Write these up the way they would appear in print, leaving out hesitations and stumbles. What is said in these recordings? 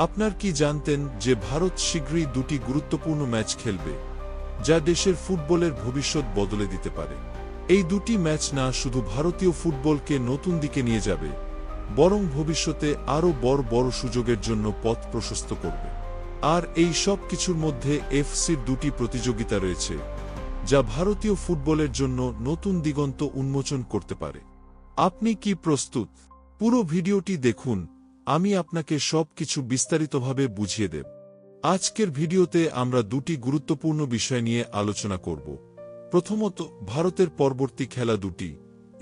আপনার কি জানতেন যে ভারত শীঘ্রই দুটি গুরুত্বপূর্ণ ম্যাচ খেলবে, যা দেশের ফুটবলের ভবিষ্যৎ বদলে দিতে পারে? এই দুটি ম্যাচ না শুধু ভারতীয় ফুটবলকে নতুন দিকে নিয়ে যাবে, বরং ভবিষ্যতে আরও বড় বড় সুযোগের জন্য পথ প্রশস্ত করবে। আর এই সব কিছুর মধ্যে এফসির দুটি প্রতিযোগিতা রয়েছে, যা ভারতীয় ফুটবলের জন্য নতুন দিগন্ত উন্মোচন করতে পারে। আপনি কি প্রস্তুত? পুরো ভিডিওটি দেখুন, আমি আপনাকে সব কিছু বিস্তারিতভাবে বুঝিয়ে দেব। আজকের ভিডিওতে আমরা দুটি গুরুত্বপূর্ণ বিষয় নিয়ে আলোচনা করব। প্রথমত, ভারতের পরবর্তী খেলা দুটি,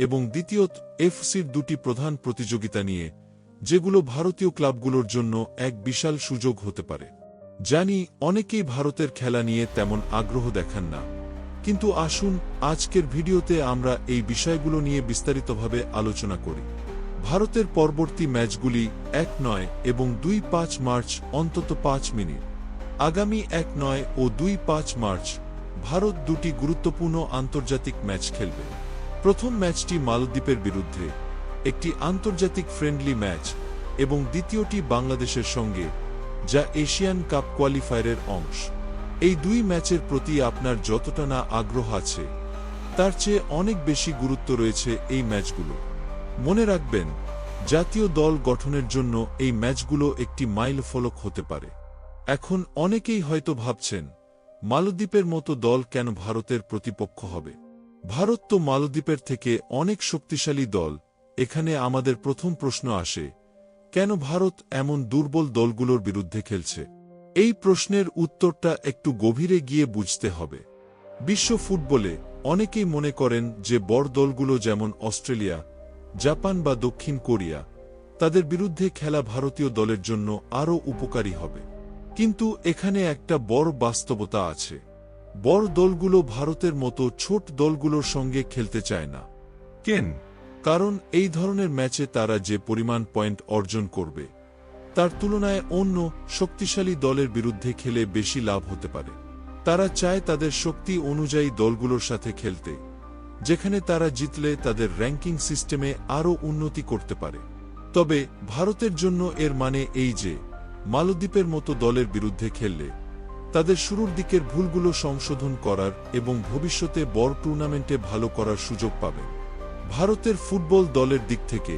এবং দ্বিতীয়ত এফসির দুটি প্রধান প্রতিযোগিতা নিয়ে, যেগুলো ভারতীয় ক্লাবগুলোর জন্য এক বিশাল সুযোগ হতে পারে। জানি অনেকেই ভারতের খেলা নিয়ে তেমন আগ্রহ দেখান না, কিন্তু আসুন আজকের ভিডিওতে আমরা এই বিষয়গুলো নিয়ে বিস্তারিতভাবে আলোচনা করি। ভারতের পরবর্তী ম্যাচগুলি ১-৯ এবং ২-৫ মার্চ অন্তত ৫ মিনিট। আগামী ১-৯ ও ২-৫ মার্চ ভারত দুটি গুরুত্বপূর্ণ আন্তর্জাতিক ম্যাচ খেলবে। প্রথম ম্যাচটি মালদ্বীপের বিরুদ্ধে, একটি আন্তর্জাতিক ফ্রেন্ডলি ম্যাচ, এবং দ্বিতীয়টি বাংলাদেশের সঙ্গে, যা এশিয়ান কাপ কোয়ালিফায়ারের অংশ। এই দুই ম্যাচের প্রতি আপনার যতটা না আগ্রহ আছে, তার চেয়ে অনেক বেশি গুরুত্ব রয়েছে এই ম্যাচগুলো। মনে রাখবেন, জাতীয় দল গঠনের জন্য এই ম্যাচগুলো একটি মাইলফলক হতে পারে। এখন অনেকেই হয়তো ভাবছেন, মালদ্বীপের মতো দল কেন ভারতের প্রতিপক্ষ হবে? ভারত তো মালদ্বীপের থেকে অনেক শক্তিশালী দল। এখানে আমাদের প্রথম প্রশ্ন আসে, কেন ভারত এমন দুর্বল দলগুলোর বিরুদ্ধে খেলছে? এই প্রশ্নের উত্তরটা একটু গভীরে গিয়ে বুঝতে হবে। বিশ্ব ফুটবলে অনেকেই মনে করেন যে বড় দলগুলো যেমন অস্ট্রেলিয়া, জাপান বা দক্ষিণ কোরিয়া, তাদের বিরুদ্ধে খেলা ভারতীয় দলের জন্য আরও উপকারী হবে। কিন্তু এখানে একটা বড় বাস্তবতা আছে। বড় দলগুলো ভারতের মতো ছোট দলগুলোর সঙ্গে খেলতে চায় না। কেন? কারণ এই ধরনের ম্যাচে তারা যে পরিমাণ পয়েন্ট অর্জন করবে, তার তুলনায় অন্য শক্তিশালী দলের বিরুদ্ধে খেলে বেশি লাভ হতে পারে। তারা চায় তাদের শক্তি অনুযায়ী দলগুলোর সাথে খেলতে, যেখানে তারা জিতলে তাদের র্যাঙ্কিং সিস্টেমে আরও উন্নতি করতে পারে। তবে ভারতের জন্য এর মানে এই যে, মালদ্বীপের মতো দলের বিরুদ্ধে খেললে তাদের শুরুর দিকের ভুলগুলো সংশোধন করার এবং ভবিষ্যতে বড় টুর্নামেন্টে ভালো করার সুযোগ পাবে। ভারতের ফুটবল দলের দিক থেকে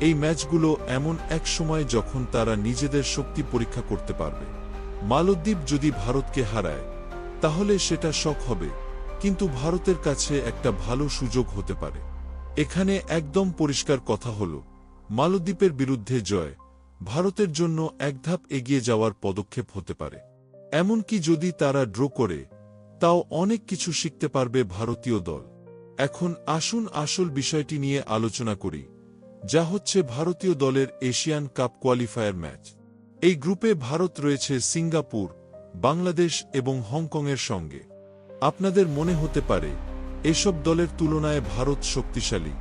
এই ম্যাচগুলো এমন এক সময় যখন তারা নিজেদের শক্তি পরীক্ষা করতে পারবে। মালদ্বীপ যদি ভারতকে হারায়, তাহলে সেটা শক হবে, কিন্তু ভারতের কাছে একটা ভালো সুযোগ হতে পারে। এখানে একদম পরিষ্কার কথা হল, মালদ্বীপের বিরুদ্ধে জয় ভারতের জন্য এক ধাপ এগিয়ে যাওয়ার পদক্ষেপ হতে পারে। এমনকি যদি তারা ড্র করে, তাও অনেক কিছু শিখতে পারবে ভারতীয় দল। এখন আসুন আসল বিষয়টি নিয়ে আলোচনা করি, যা হচ্ছে ভারতীয় দলের এশিয়ান কাপ কোয়ালিফায়ার ম্যাচ। এই গ্রুপে ভারত রয়েছে সিঙ্গাপুর, বাংলাদেশ এবং হংকংয়ের সঙ্গে। আপনাদের মনে হতে পারে এসব দলের তুলনায় ভারত শক্তিশালী,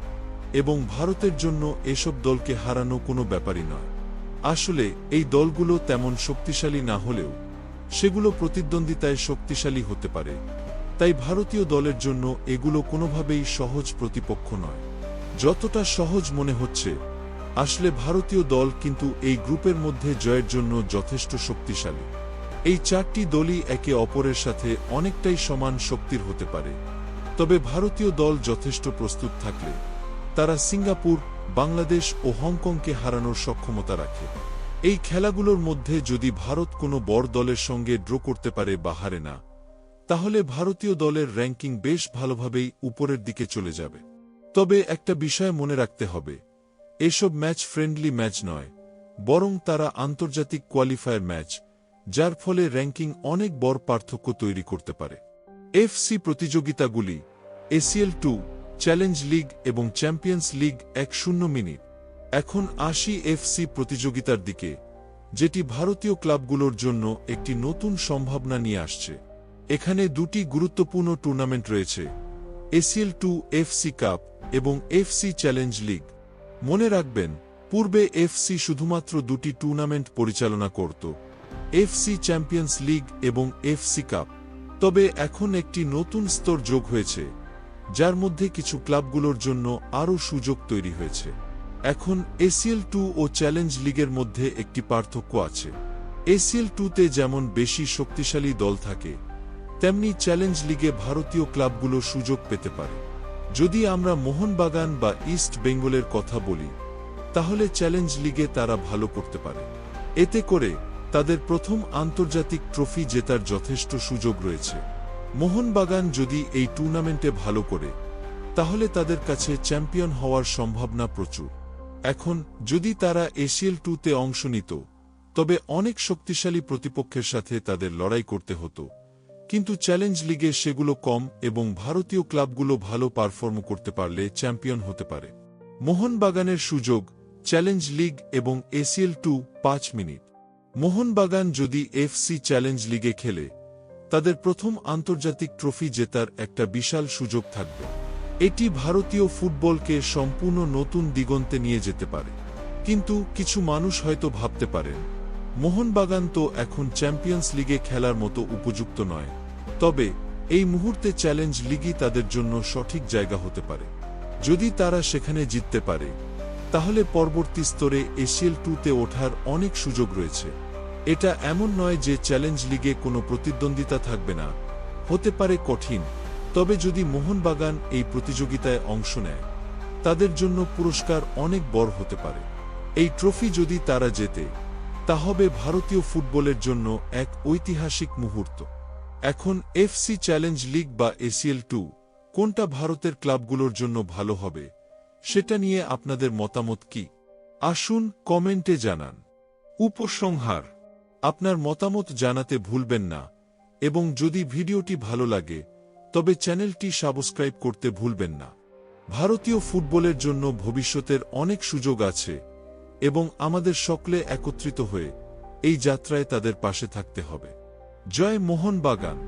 এবং ভারতের জন্য এসব দলকে হারানো কোনো ব্যাপারই নয়। আসলে এই দলগুলো তেমন শক্তিশালী না হলেও সেগুলো প্রতিদ্বন্দ্বিতায় শক্তিশালী হতে পারে। তাই ভারতীয় দলের জন্য এগুলো কোনোভাবেই সহজ প্রতিপক্ষ নয়। যতটা সহজ মনে হচ্ছে, আসলে ভারতীয় দল কিন্তু এই গ্রুপের মধ্যে জয়ের জন্য যথেষ্ট শক্তিশালী। এই চারটি দলই একে অপরের সাথে অনেকটাই সমান শক্তির হতে পারে। তবে ভারতীয় দল যথেষ্ট প্রস্তুত থাকলে তারা সিঙ্গাপুর, বাংলাদেশ ও হংকংকে হারানোর সক্ষমতা রাখে। এই খেলাগুলোর মধ্যে যদি ভারত কোনো বড় দলের সঙ্গে ড্র করতে পারে বা হারে না, তাহলে ভারতীয় দলের র্যাঙ্কিং বেশ ভালোভাবেই উপরের দিকে চলে যাবে। তবে একটা বিষয় মনে রাখতে হবে, এসব ম্যাচ ফ্রেন্ডলি ম্যাচ নয়, বরং তারা আন্তর্জাতিক কোয়ালিফায়ার ম্যাচ, যার ফলে র্যাঙ্কিং অনেক বড় পার্থক্য তৈরি করতে পারে। এফসি প্রতিযোগিতাগুলি ACL2, চ্যালেঞ্জ লিগ এবং চ্যাম্পিয়ন্স লিগ ১-০ মিনিট। এখন আসি এফসি প্রতিযোগিতার দিকে, যেটি ভারতীয় ক্লাবগুলোর জন্য একটি নতুন সম্ভাবনা নিয়ে আসছে। এখানে দুটি গুরুত্বপূর্ণ টুর্নামেন্ট রয়েছে, ACL2 এফসি কাপ এবং এফসি চ্যালেঞ্জ লিগ। মনে রাখবেন, পূর্বে এফসি শুধুমাত্র দুটি টুর্নামেন্ট পরিচালনা করত, এফসি চ্যাম্পিয়ন্স লিগ এবং এফসি কাপ। তবে এখন একটি নতুন স্তর যোগ হয়েছে, যার মধ্যে কিছু ক্লাবগুলোর জন্য আরও সুযোগ তৈরি হয়েছে। এখন ACL2 ও চ্যালেঞ্জ লিগের মধ্যে একটি পার্থক্য আছে। ACL 2-তে যেমন বেশি শক্তিশালী দল থাকে, তেমনি চ্যালেঞ্জ লিগে ভারতীয় ক্লাবগুলো সুযোগ পেতে পারে। যদি আমরা মোহনবাগান বা ইস্ট বেঙ্গলের কথা বলি, তাহলে চ্যালেঞ্জ লিগে তারা ভালো করতে পারে। এতে করে তাদের প্রথম আন্তর্জাতিক ট্রফি জেতার যথেষ্ট সুযোগ রয়েছে। মোহনবাগান যদি এই টুর্নামেন্টে ভালো করে, তাহলে তাদের কাছে চ্যাম্পিয়ন হওয়ার সম্ভাবনা প্রচুর। এখন যদি তারা ACL 2-তে অংশ নিত, তবে অনেক শক্তিশালী প্রতিপক্ষের সাথে তাদের লড়াই করতে হতো, কিন্তু চ্যালেঞ্জ লিগে সেগুলো কম এবং ভারতীয় ক্লাবগুলো ভালো পারফর্ম করতে পারলে চ্যাম্পিয়ন হতে পারে। মোহনবাগানের সুযোগ, চ্যালেঞ্জ লিগ এবং ACL 2 5 মিনিট। মোহনবাগান যদি FC চ্যালেঞ্জ লিগে খেলে, তাদের প্রথম আন্তর্জাতিক ট্রফি জেতার একটা বিশাল সুযোগ থাকবে। এটি ভারতীয় ফুটবলকে সম্পূর্ণ নতুন দিগন্তে নিয়ে যেতে পারে। কিন্তু কিছু মানুষ হয়তো ভাবতে পারেন, মোহনবাগান তো এখন চ্যাম্পিয়ন্স লিগে খেলার মতো উপযুক্ত নয়। তবে এই মুহূর্তে চ্যালেঞ্জ লিগই তাদের জন্য সঠিক জায়গা হতে পারে। যদি তারা সেখানে জিততে পারে, তাহলে পরবর্তী স্তরে ACL 2-তে ওঠার অনেক সুযোগ রয়েছে। এটা এমন নয় যে চ্যালেঞ্জ লিগে কোনো প্রতিদ্বন্দ্বিতা থাকবে না, হতে পারে কঠিন। তবে যদি মোহনবাগান এই প্রতিযোগিতায় অংশ নেয়, তাদের জন্য পুরস্কার অনেক বড় হতে পারে। এই ট্রফি যদি তারা জেতে, তা হবে ভারতীয় ফুটবলের জন্য এক ঐতিহাসিক মুহূর্ত। এখন FC চ্যালেঞ্জ লিগ বা ACL 2 কোনটা ভারতের ক্লাবগুলোর জন্য ভালো হবে, সেটা নিয়ে আপনাদের মতামত কি? আসুন কমেন্টে জানান। উপসংহার: আপনার মতামত জানাতে ভুলবেন না, এবং যদি ভিডিওটি ভালো লাগে, তবে চ্যানেলটি সাবস্ক্রাইব করতে ভুলবেন না। ভারতীয় ফুটবলের জন্য ভবিষ্যতের অনেক সুযোগ আছে, এবং আমাদের সকলে একত্রিত হয়ে এই যাত্রায় তাদের পাশে থাকতে হবে। জয় মোহনবাগান।